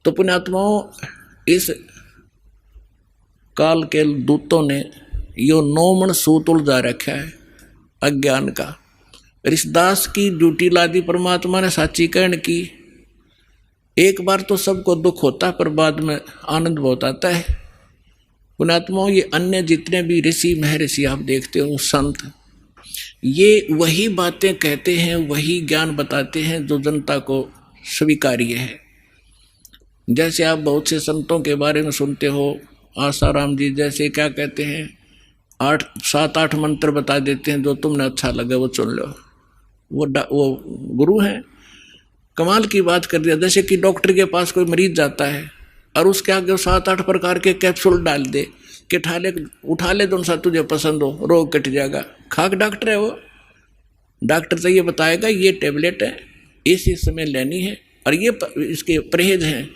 तो पुण्यात्माओं, इस काल के दूतों ने यो 9 मन सूत उलझा रखा है अज्ञान का। ऋषिदास की ड्यूटी ला दी परमात्मा ने साची कहन की। एक बार तो सबको दुख होता है पर बाद में आनंद बहुत आता है। पुण्यात्माओं, ये अन्य जितने भी ऋषि महर्षि आप देखते हो संत, ये वही बातें कहते हैं, वही ज्ञान बताते हैं जो जनता को स्वीकार्य है। जैसे आप बहुत से संतों के बारे में सुनते हो, आसाराम जी जैसे क्या कहते हैं, 7-8 मंत्र बता देते हैं, जो तुमने अच्छा लगे वो चुन लो। वो गुरु हैं। कमाल की बात कर दिया। जैसे कि डॉक्टर के पास कोई मरीज जाता है और उसके आगे 7-8 प्रकार के कैप्सूल डाल दे कि उठा ले जो सा तुझे पसंद हो, रोग कट जाएगा। खाक डॉक्टर है वो। डॉक्टर तो ये बताएगा ये टेबलेट है, इस समय लेनी है और ये इसके परहेज हैं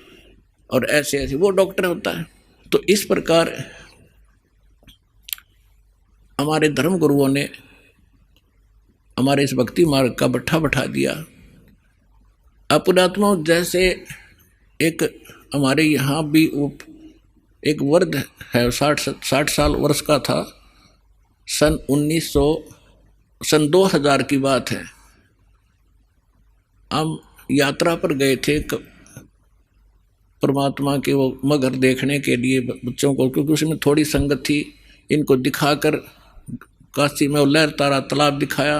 और ऐसे ऐसे, वो डॉक्टर होता है। तो इस प्रकार हमारे धर्म गुरुओं ने हमारे इस भक्ति मार्ग का बैठा दिया। पुण्यात्मा, जैसे एक हमारे यहाँ भी एक वृद्ध है, 60 साल वर्ष का था। सन 2000 की बात है। हम यात्रा पर गए थे परमात्मा के वो मगर देखने के लिए बच्चों को, क्योंकि उसमें थोड़ी संगत थी। इनको दिखाकर काशी में लहर तारा तालाब दिखाया।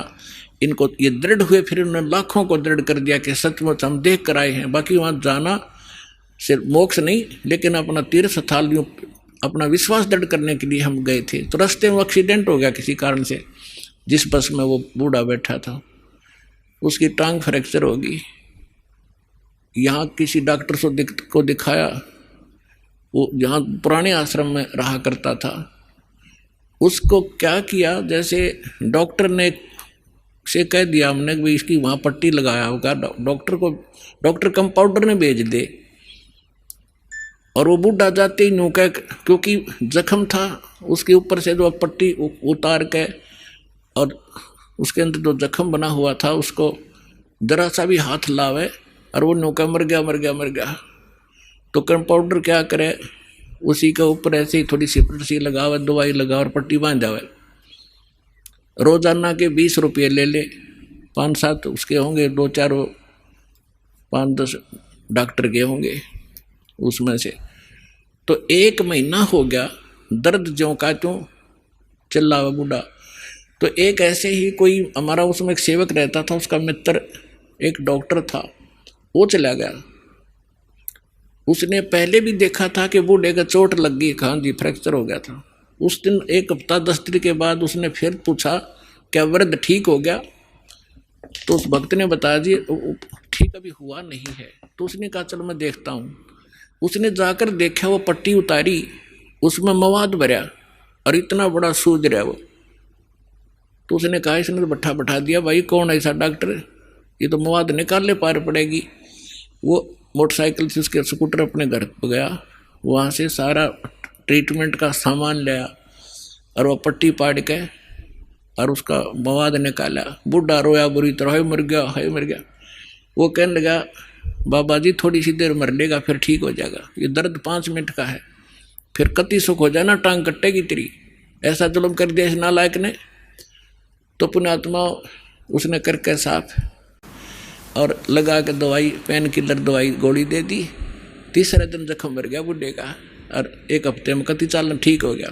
इनको ये दृढ़ हुए, फिर उन्होंने लाखों को दृढ़ कर दिया कि सचमुच हम देख कर आए हैं। बाकी वहाँ जाना सिर्फ मोक्ष नहीं, लेकिन अपना तीर्थ स्थल, अपना विश्वास दृढ़ करने के लिए हम गए थे। तो रास्ते में एक्सीडेंट हो गया किसी कारण से। जिस बस में वो बूढ़ा बैठा था उसकी टांग फ्रैक्चर हो गई। यहाँ किसी डॉक्टर को दिखाया, वो जहाँ पुराने आश्रम में रहा करता था। उसको क्या किया, जैसे डॉक्टर ने से कह दिया हमने कि इसकी वहाँ पट्टी लगाया होगा, डॉक्टर कंपाउंडर ने भेज दे। और वो बूढ़ा जाते ही नौका, क्योंकि जख्म था उसके ऊपर से जो पट्टी उतार के और उसके अंदर जो जख्म बना हुआ था उसको जरा सा भी हाथ लावे और वो नौका मर गया। तो कंपाउंडर क्या करे, उसी के ऊपर ऐसे ही थोड़ी सी लगावे, दवाई लगावे और पट्टी बांध जावे। रोजाना के 20 रुपये ले ले, 5-7 उसके होंगे, 2-4 5-10 डॉक्टर के होंगे उसमें से। तो 1 महीना हो गया, दर्द ज्यों का त्यों चिल्लावा बूढ़ा। तो एक ऐसे ही कोई हमारा उसमें एक सेवक रहता था, उसका मित्र एक डॉक्टर था, वो चला गया। उसने पहले भी देखा था कि बूढ़े का चोट लग गई, कहाँ जी फ्रैक्चर हो गया था। उस दिन 1 हफ्ता 10 दिन के बाद उसने फिर पूछा क्या वृद्ध ठीक हो गया। तो उस भक्त ने बताया जी ठीक अभी हुआ नहीं है। तो उसने कहा चलो मैं देखता हूँ। उसने जाकर देखा, वो पट्टी उतारी, उसमें मवाद भरा और इतना बड़ा सूज रहा वो। तो उसने कहा इसने तो बैठा दिया, भाई कौन ऐसा डॉक्टर, ये तो मवाद निकालने पार पड़ेगी। वो मोटरसाइकिल से उसके स्कूटर अपने घर पर गया, वहाँ से सारा ट्रीटमेंट का सामान लिया और वो पट्टी पाड़ के और उसका मवाद निकाला। बूढ़ा रोया बुरी तरह, हाय मर गया। वो कहने लगा बाबा जी थोड़ी सी देर मर लेगा फिर ठीक हो जाएगा, ये दर्द 5 मिनट का है, फिर कति सुख हो जाना, टांग कटेगी तेरी। ऐसा जुल्म कर दिया इस नालायक ने। तो पुण्यात्मा उसने करके साफ और लगा के दवाई, पेन किलर दवाई गोली दे दी। तीसरे दिन जख्म भर गया बूढ़े का और 1 हफ्ते में कति चालन ठीक हो गया।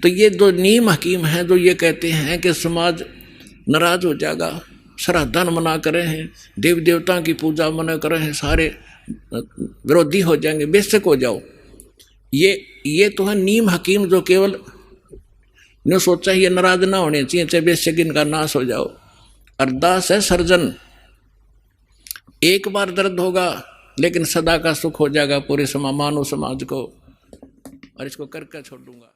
तो ये जो नीम हकीम हैं जो ये कहते हैं कि समाज नाराज हो जाएगा, श्राद्धान मना कर रहे हैं, देव देवता की पूजा मना कर रहे हैं, सारे विरोधी हो जाएंगे, बेशक हो जाओ। ये तो है नीम हकीम जो केवल ने सोचा ये नाराज ना होने चाहिए, चाहे बेशक इनका नाश हो जाओ। अरदास है सर्जन, एक बार दर्द होगा लेकिन सदा का सुख हो जाएगा पूरे मानव समाज को, और इसको करके छोड़ दूंगा।